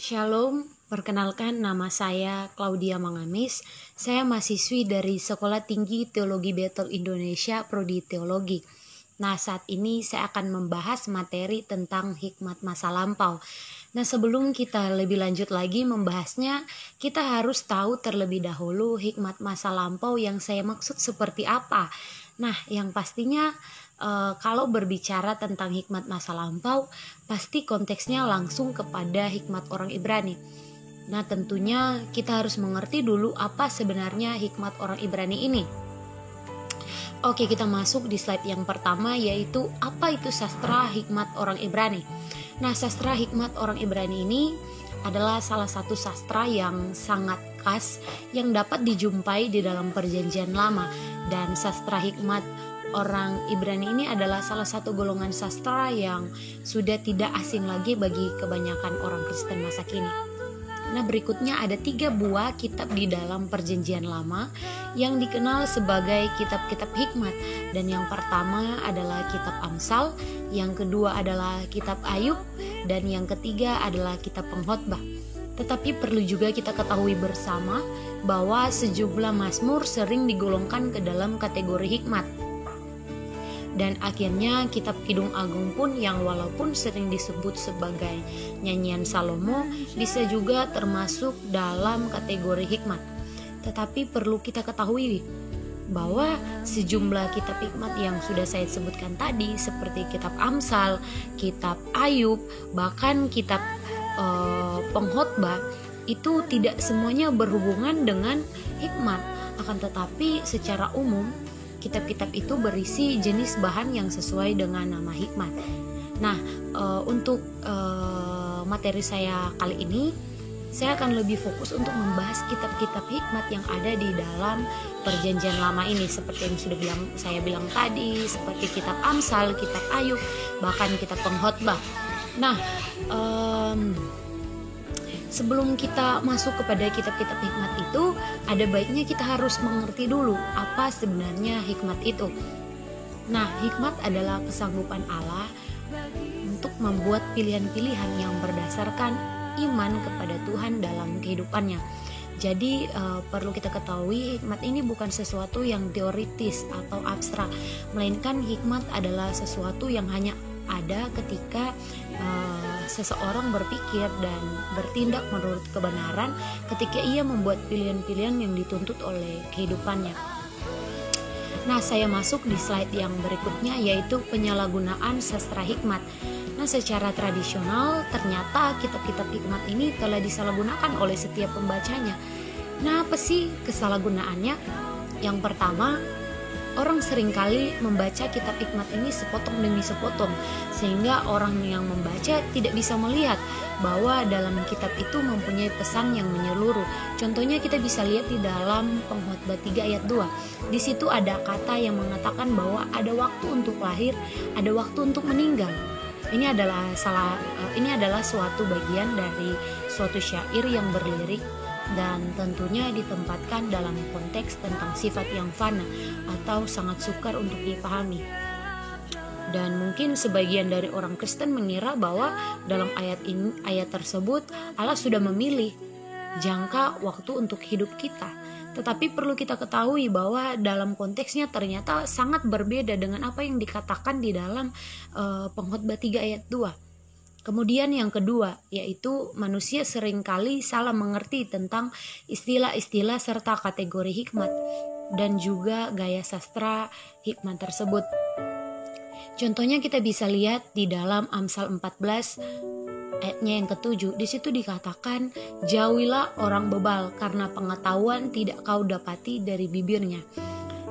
Shalom, perkenalkan nama saya Claudia Mangamis. Saya mahasiswi dari Sekolah Tinggi Teologi Bethel Indonesia, Prodi Teologi. Nah, saat ini saya akan membahas materi tentang hikmat masa lampau. Nah, sebelum kita lebih lanjut lagi membahasnya, kita harus tahu terlebih dahulu hikmat masa lampau yang saya maksud seperti apa. Nah, yang pastinya kalau berbicara tentang hikmat masa lampau, pasti konteksnya langsung kepada hikmat orang Ibrani. Nah, tentunya kita harus mengerti dulu apa sebenarnya hikmat orang Ibrani ini. Oke, kita masuk di slide yang pertama, yaitu apa itu sastra hikmat orang Ibrani. Nah, sastra hikmat orang Ibrani ini adalah salah satu sastra yang sangat khas yang dapat dijumpai di dalam Perjanjian Lama, dan sastra hikmat orang Ibrani ini adalah salah satu golongan sastra yang sudah tidak asing lagi bagi kebanyakan orang Kristen masa kini. Nah, berikutnya ada 3 buah kitab di dalam Perjanjian Lama yang dikenal sebagai kitab-kitab hikmat. Dan yang pertama adalah kitab Amsal, yang kedua adalah kitab Ayub, dan yang ketiga adalah kitab Pengkhotbah. Tetapi perlu juga kita ketahui bersama bahwa sejumlah mazmur sering digolongkan ke dalam kategori hikmat. Dan akhirnya kitab Kidung Agung pun yang walaupun sering disebut sebagai nyanyian Salomo bisa juga termasuk dalam kategori hikmat. Tetapi perlu kita ketahui bahwa sejumlah kitab hikmat yang sudah saya sebutkan tadi seperti kitab Amsal, kitab Ayub, bahkan kitab Pengkhotbah itu tidak semuanya berhubungan dengan hikmat. Akan tetapi secara umum kitab-kitab itu berisi jenis bahan yang sesuai dengan nama hikmat. Nah, untuk materi saya kali ini, saya akan lebih fokus untuk membahas kitab-kitab hikmat yang ada di dalam Perjanjian Lama ini, seperti yang sudah saya bilang tadi, seperti kitab Amsal, kitab Ayub, bahkan kitab Pengkhotbah. Nah, sebelum kita masuk kepada kitab-kitab hikmat itu, ada baiknya kita harus mengerti dulu apa sebenarnya hikmat itu. Nah, hikmat adalah kesanggupan Allah untuk membuat pilihan-pilihan yang berdasarkan iman kepada Tuhan dalam kehidupannya. Jadi perlu kita ketahui hikmat ini bukan sesuatu yang teoritis atau abstrak, melainkan hikmat adalah sesuatu yang hanya ada ketika seseorang berpikir dan bertindak menurut kebenaran ketika ia membuat pilihan-pilihan yang dituntut oleh kehidupannya. Nah, saya masuk di slide yang berikutnya, yaitu penyalahgunaan sastra hikmat. Nah, secara tradisional ternyata kitab-kitab hikmat ini telah disalahgunakan oleh setiap pembacanya. Nah, apa sih kesalahgunaannya? Yang pertama, orang seringkali membaca kitab hikmat ini sepotong demi sepotong, sehingga orang yang membaca tidak bisa melihat bahwa dalam kitab itu mempunyai pesan yang menyeluruh. Contohnya kita bisa lihat di dalam Pengkhotbah 3 ayat 2. Di situ ada kata yang mengatakan bahwa ada waktu untuk lahir, ada waktu untuk meninggal. Ini adalah suatu bagian dari suatu syair yang berlirik dan tentunya ditempatkan dalam konteks tentang sifat yang fana atau sangat sukar untuk dipahami. Dan mungkin sebagian dari orang Kristen mengira bahwa dalam ayat tersebut Allah sudah memilih jangka waktu untuk hidup kita. Tetapi perlu kita ketahui bahwa dalam konteksnya ternyata sangat berbeda dengan apa yang dikatakan di dalam Pengkhotbah 3 ayat 2. Kemudian yang kedua, yaitu manusia seringkali salah mengerti tentang istilah-istilah serta kategori hikmat dan juga gaya sastra hikmat tersebut. Contohnya kita bisa lihat di dalam Amsal 14 ayatnya yang ke-7. Di situ dikatakan, "Jauhilah orang bebal karena pengetahuan tidak kau dapati dari bibirnya."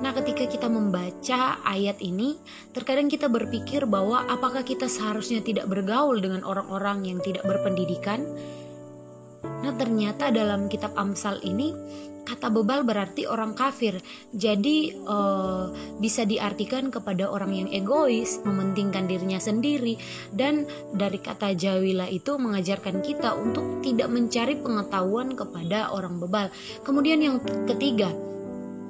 Nah, ketika kita membaca ayat ini, terkadang kita berpikir bahwa apakah kita seharusnya tidak bergaul dengan orang-orang yang tidak berpendidikan? Nah, ternyata dalam kitab Amsal ini, kata bebal berarti orang kafir. Jadi bisa diartikan kepada orang yang egois, mementingkan dirinya sendiri. Dan dari kata jauhilah itu mengajarkan kita untuk tidak mencari pengetahuan kepada orang bebal. Kemudian yang ketiga,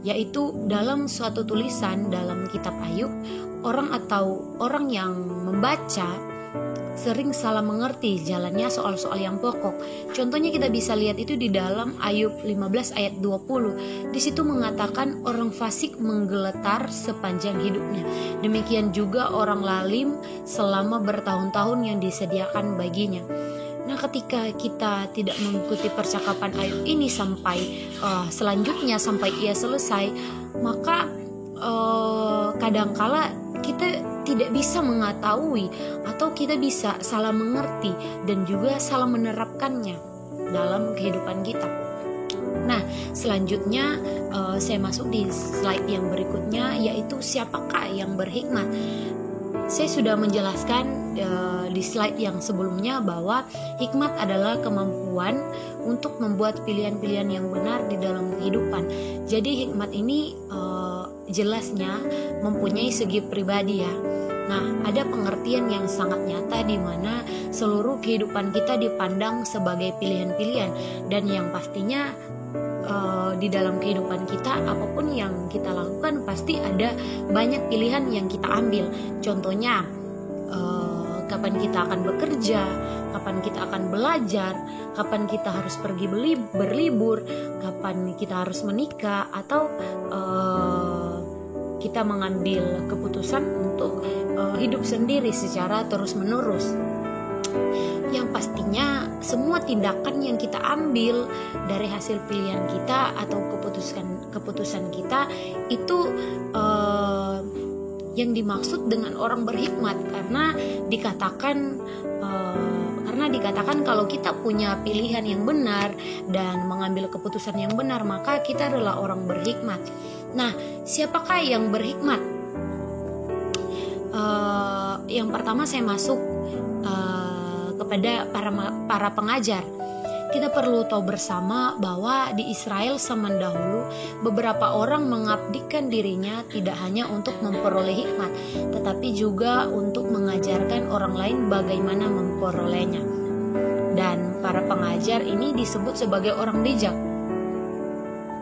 yaitu dalam suatu tulisan dalam kitab Ayub, orang yang membaca sering salah mengerti jalannya soal-soal yang pokok. Contohnya kita bisa lihat itu di dalam Ayub 15 ayat 20. Di situ mengatakan orang fasik menggeletar sepanjang hidupnya. Demikian juga orang lalim selama bertahun-tahun yang disediakan baginya. Nah, ketika kita tidak mengikuti percakapan Ayub ini sampai selanjutnya sampai ia selesai, maka kadangkala kita tidak bisa mengetahui atau kita bisa salah mengerti dan juga salah menerapkannya dalam kehidupan kita. Nah, selanjutnya saya masuk di slide yang berikutnya, yaitu siapakah yang berhikmat. Saya sudah menjelaskan di slide yang sebelumnya bahwa hikmat adalah kemampuan untuk membuat pilihan-pilihan yang benar di dalam kehidupan. Jadi hikmat ini jelasnya mempunyai segi pribadi ya. Nah, ada pengertian yang sangat nyata di mana seluruh kehidupan kita dipandang sebagai pilihan-pilihan, dan yang pastinya di dalam kehidupan kita apapun yang kita lakukan pasti ada banyak pilihan yang kita ambil. Contohnya kapan kita akan bekerja, kapan kita akan belajar, kapan kita harus pergi berlibur, kapan kita harus menikah, atau kita mengambil keputusan untuk hidup sendiri secara terus-menerus. Yang pastinya semua tindakan yang kita ambil dari hasil pilihan kita atau keputusan kita itu yang dimaksud dengan orang berhikmat, karena dikatakan kalau kita punya pilihan yang benar dan mengambil keputusan yang benar, maka kita adalah orang berhikmat. Nah, siapakah yang berhikmat? Yang pertama saya masuk kepada para pengajar. Kita perlu tahu bersama bahwa di Israel zaman dahulu beberapa orang mengabdikan dirinya tidak hanya untuk memperoleh hikmat, tetapi juga untuk mengajarkan orang lain bagaimana memperolehnya. Dan para pengajar ini disebut sebagai orang bijak.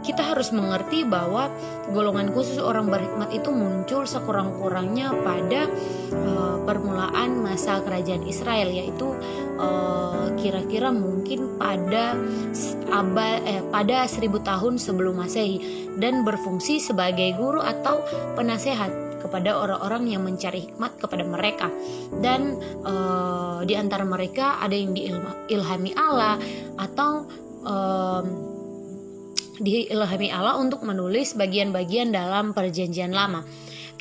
Kita harus mengerti bahwa golongan khusus orang berhikmat itu muncul sekurang-kurangnya pada permulaan masa kerajaan Israel, yaitu kira-kira mungkin pada 1000 tahun sebelum Masehi, dan berfungsi sebagai guru atau penasehat kepada orang-orang yang mencari hikmat kepada mereka. Dan di antara mereka ada yang diilhami Allah atau diilhami Allah untuk menulis bagian-bagian dalam Perjanjian Lama.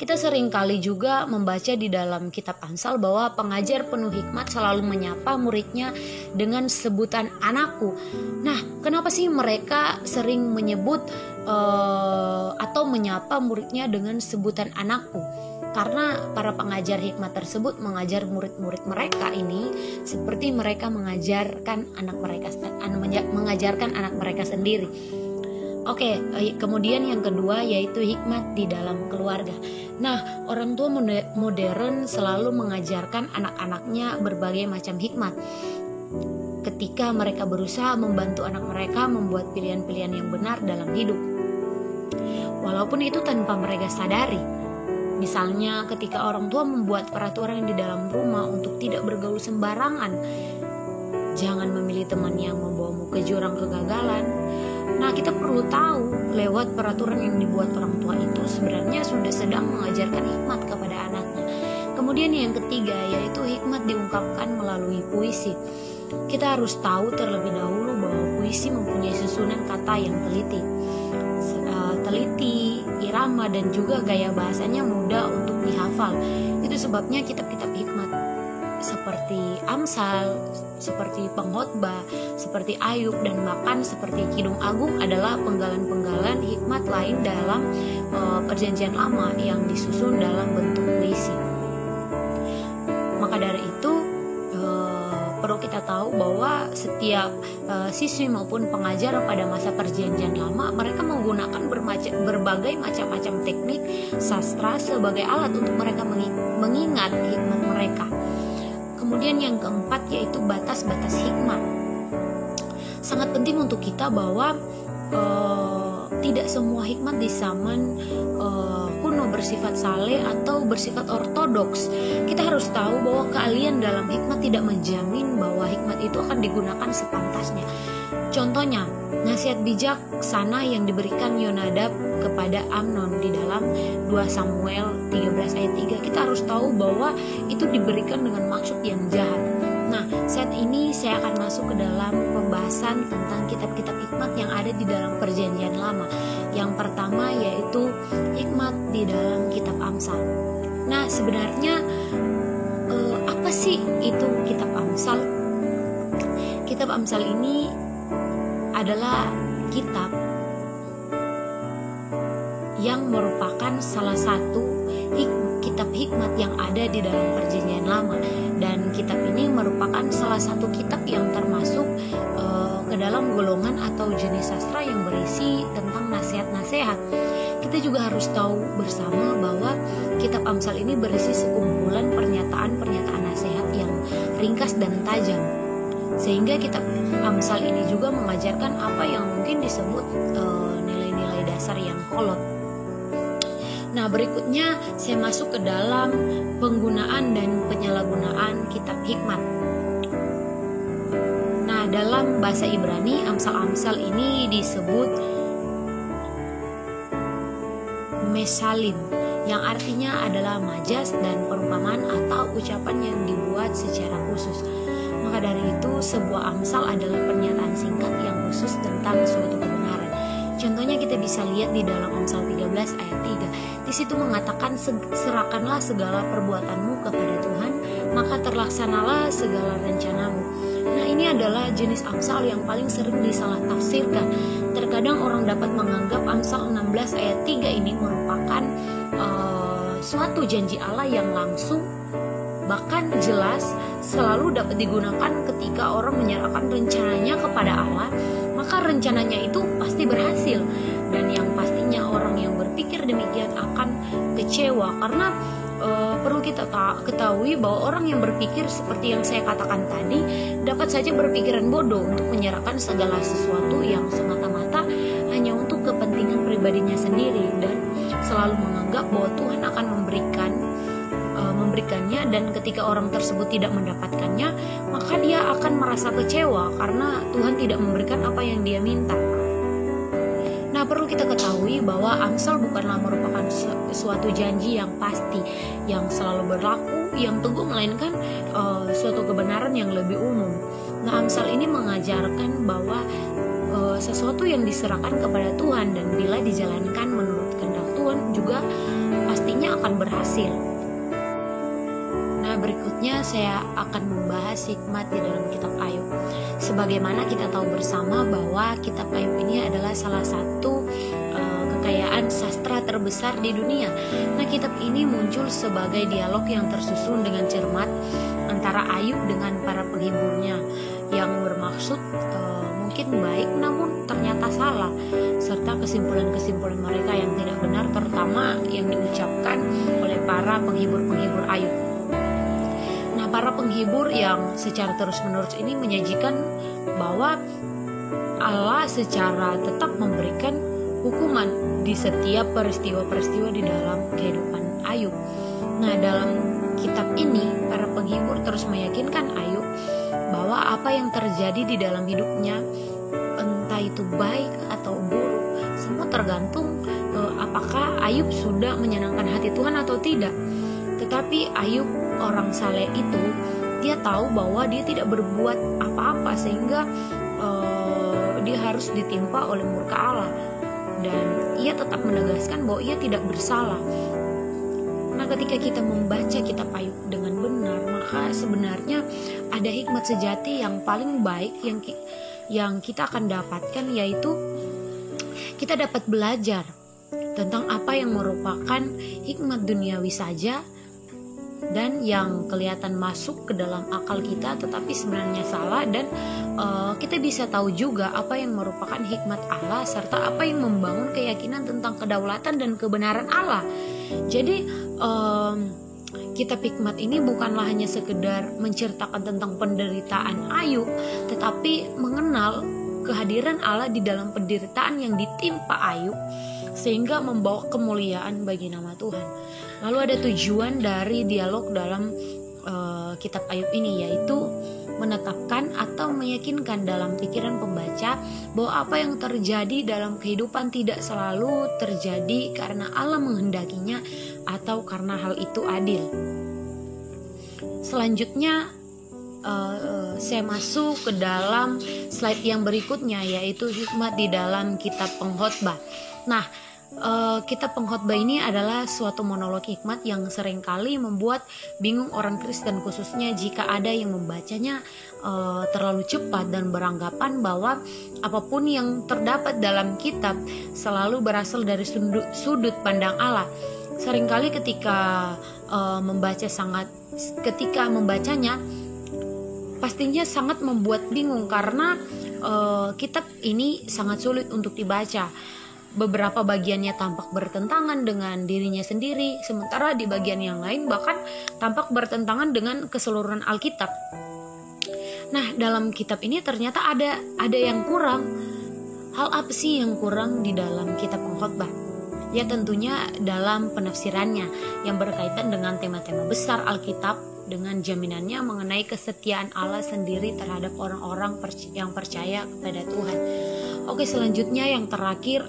Kita seringkali juga membaca di dalam kitab Amsal bahwa pengajar penuh hikmat selalu menyapa muridnya dengan sebutan anakku. Nah, kenapa sih mereka sering menyebut atau menyapa muridnya dengan sebutan anakku? Karena para pengajar hikmat tersebut mengajar murid-murid mereka ini seperti mereka mengajarkan anak mereka sendiri. Oke, kemudian yang kedua yaitu hikmat di dalam keluarga. Nah, orang tua modern selalu mengajarkan anak-anaknya berbagai macam hikmat ketika mereka berusaha membantu anak mereka membuat pilihan-pilihan yang benar dalam hidup, walaupun itu tanpa mereka sadari. Misalnya ketika orang tua membuat peraturan di dalam rumah untuk tidak bergaul sembarangan, jangan memilih teman yang membawamu ke jurang kegagalan. Nah, kita perlu tahu lewat peraturan yang dibuat orang tua itu sebenarnya sudah sedang mengajarkan hikmat kepada anaknya. Kemudian yang ketiga yaitu hikmat diungkapkan melalui puisi. Kita harus tahu terlebih dahulu bahwa puisi mempunyai susunan kata yang teliti, irama, dan juga gaya bahasanya mudah untuk dihafal. Itu sebabnya kitab-kitab hikmat seperti Amsal, seperti Pengkhotbah, seperti Ayub, dan bahkan seperti Kidung Agung adalah penggalan-penggalan hikmat lain dalam Perjanjian Lama yang disusun dalam bentuk puisi. Maka dari itu perlu kita tahu bahwa setiap siswi maupun pengajar pada masa Perjanjian Lama mereka menggunakan berbagai macam-macam teknik sastra sebagai alat untuk mereka mengingat hikmat mereka. Kemudian yang keempat yaitu batas-batas hikmat. Sangat penting untuk kita bahwa tidak semua hikmat di zaman kuno bersifat saleh atau bersifat ortodoks. Kita harus tahu bahwa keahlian dalam hikmat tidak menjamin bahwa hikmat itu akan digunakan sepantasnya. Contohnya, nasihat bijaksana yang diberikan Yonadab kepada Amnon di dalam 2 Samuel 13 ayat 3, kita harus tahu bahwa itu diberikan dengan maksud yang jahat. Nah, saat ini saya akan masuk ke dalam pembahasan tentang kitab-kitab hikmat yang ada di dalam Perjanjian Lama. Yang pertama yaitu hikmat di dalam kitab Amsal. Nah, sebenarnya apa sih itu kitab Amsal? Kitab Amsal ini adalah kitab yang merupakan salah satu kitab hikmat yang ada di dalam Perjanjian Lama, dan kitab ini merupakan salah satu kitab yang termasuk ke dalam golongan atau jenis sastra yang berisi tentang nasihat-nasihat. Kita juga harus tahu bersama bahwa kitab Amsal ini berisi sekumpulan pernyataan-pernyataan nasihat yang ringkas dan tajam, sehingga kitab Amsal ini juga mengajarkan apa yang mungkin disebut nilai-nilai dasar yang kolot. Nah, berikutnya saya masuk ke dalam penggunaan dan penyalahgunaan kitab hikmat. Nah, dalam bahasa Ibrani, Amsal-Amsal ini disebut mesalim, yang artinya adalah majas dan perumpamaan atau ucapan yang dibuat secara khusus. Maka dari itu, sebuah amsal adalah pernyataan singkat yang khusus tentang suatu kebenaran. Contohnya kita bisa lihat di dalam Amsal 13 ayat 3. Di situ mengatakan, serahkanlah segala perbuatanmu kepada Tuhan, maka terlaksanalah segala rencanamu. Nah, ini adalah jenis Amsal yang paling sering disalah tafsirkan. Terkadang orang dapat menganggap Amsal 16 ayat 3 ini merupakan suatu janji Allah yang langsung, bahkan jelas, selalu dapat digunakan ketika orang menyerahkan rencananya kepada Allah, maka rencananya itu pasti berhasil. Dan yang pastinya orang yang berpikir demikian akan kecewa, karena perlu kita ketahui bahwa orang yang berpikir seperti yang saya katakan tadi dapat saja berpikiran bodoh untuk menyerahkan segala sesuatu yang semata-mata hanya untuk kepentingan pribadinya sendiri, dan selalu menganggap bahwa Tuhan akan memberikannya, dan ketika orang tersebut tidak mendapatkannya, maka dia akan merasa kecewa karena Tuhan tidak memberikan apa yang dia minta. Nah, perlu kita ketahui bahwa Amsal bukanlah merupakan suatu janji yang pasti, yang selalu berlaku, yang teguh, melainkan suatu kebenaran yang lebih umum. Nah, Amsal ini mengajarkan bahwa sesuatu yang diserahkan kepada Tuhan dan bila dijalankan menurut kehendak Tuhan juga pastinya akan berhasil. Nah, berikutnya saya akan membahas hikmat di dalam kitab Ayub. Sebagaimana kita tahu bersama bahwa kitab Ayub ini adalah salah satu kekayaan sastra terbesar di dunia. Nah, kitab ini muncul sebagai dialog yang tersusun dengan cermat antara Ayub dengan para penghiburnya, yang bermaksud mungkin baik namun ternyata salah, serta kesimpulan-kesimpulan mereka yang tidak benar, terutama yang diucapkan oleh para penghibur-penghibur Ayub. Nah, para penghibur yang secara terus-menerus ini menyajikan bahwa Allah secara tetap memberikan hukuman di setiap peristiwa-peristiwa di dalam kehidupan Ayub. Nah, dalam kitab ini para penghibur terus meyakinkan Ayub bahwa apa yang terjadi di dalam hidupnya, entah itu baik atau buruk, semua tergantung apakah Ayub sudah menyenangkan hati Tuhan atau tidak. Tetapi Ayub, orang saleh itu, dia tahu bahwa dia tidak berbuat apa-apa sehingga dia harus ditimpa oleh murka Allah, dan ia tetap menegaskan bahwa ia tidak bersalah. Nah, ketika kita membaca kitab Ayub dengan benar, maka sebenarnya ada hikmat sejati yang paling baik yang kita akan dapatkan, yaitu kita dapat belajar tentang apa yang merupakan hikmat duniawi saja dan yang kelihatan masuk ke dalam akal kita tetapi sebenarnya salah, dan kita bisa tahu juga apa yang merupakan hikmat Allah serta apa yang membangun keyakinan tentang kedaulatan dan kebenaran Allah. Jadi kitab hikmat ini bukanlah hanya sekedar menceritakan tentang penderitaan Ayub, tetapi mengenal kehadiran Allah di dalam penderitaan yang ditimpa Ayub, sehingga membawa kemuliaan bagi nama Tuhan. Lalu ada tujuan dari dialog dalam kitab Ayub ini, yaitu menetapkan atau meyakinkan dalam pikiran pembaca bahwa apa yang terjadi dalam kehidupan tidak selalu terjadi karena Allah menghendakinya atau karena hal itu adil. Selanjutnya saya masuk ke dalam slide yang berikutnya, yaitu hikmat di dalam kitab Pengkhotbah. Nah, kitab Pengkhotbah ini adalah suatu monolog hikmat yang seringkali membuat bingung orang Kristen, khususnya jika ada yang membacanya terlalu cepat dan beranggapan bahwa apapun yang terdapat dalam kitab selalu berasal dari sudut pandang Allah. Seringkali ketika membacanya pastinya sangat membuat bingung karena kitab ini sangat sulit untuk dibaca. Beberapa bagiannya tampak bertentangan dengan dirinya sendiri, sementara di bagian yang lain bahkan tampak bertentangan dengan keseluruhan Alkitab. Nah, dalam kitab ini ternyata ada yang kurang. Hal apa sih yang kurang di dalam kitab Pengkhotbah? Ya, tentunya dalam penafsirannya yang berkaitan dengan tema-tema besar Alkitab, dengan jaminannya mengenai kesetiaan Allah sendiri terhadap orang-orang yang percaya kepada Tuhan. Oke, selanjutnya yang terakhir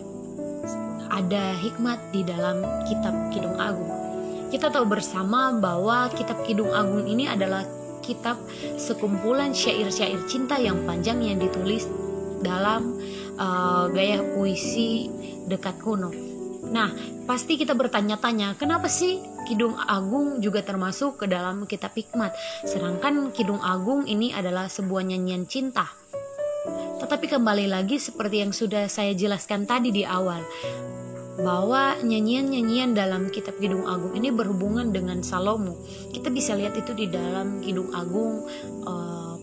ada hikmat di dalam kitab Kidung Agung. Kita tahu bersama bahwa kitab Kidung Agung ini adalah kitab sekumpulan syair-syair cinta yang panjang yang ditulis dalam gaya puisi dekat kuno. Nah, pasti kita bertanya-tanya, kenapa sih Kidung Agung juga termasuk ke dalam kitab hikmat, sedangkan Kidung Agung ini adalah sebuah nyanyian cinta. Tetapi kembali lagi seperti yang sudah saya jelaskan tadi di awal, bahwa nyanyian-nyanyian dalam kitab Kidung Agung ini berhubungan dengan Salomo. Kita bisa lihat itu di dalam Kidung Agung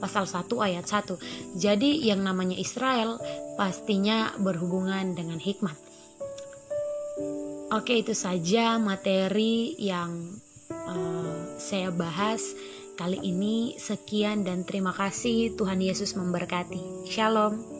pasal 1 ayat 1. Jadi yang namanya Israel pastinya berhubungan dengan hikmat. Oke, itu saja materi yang saya bahas kali ini. Sekian dan terima kasih. Tuhan Yesus memberkati. Shalom.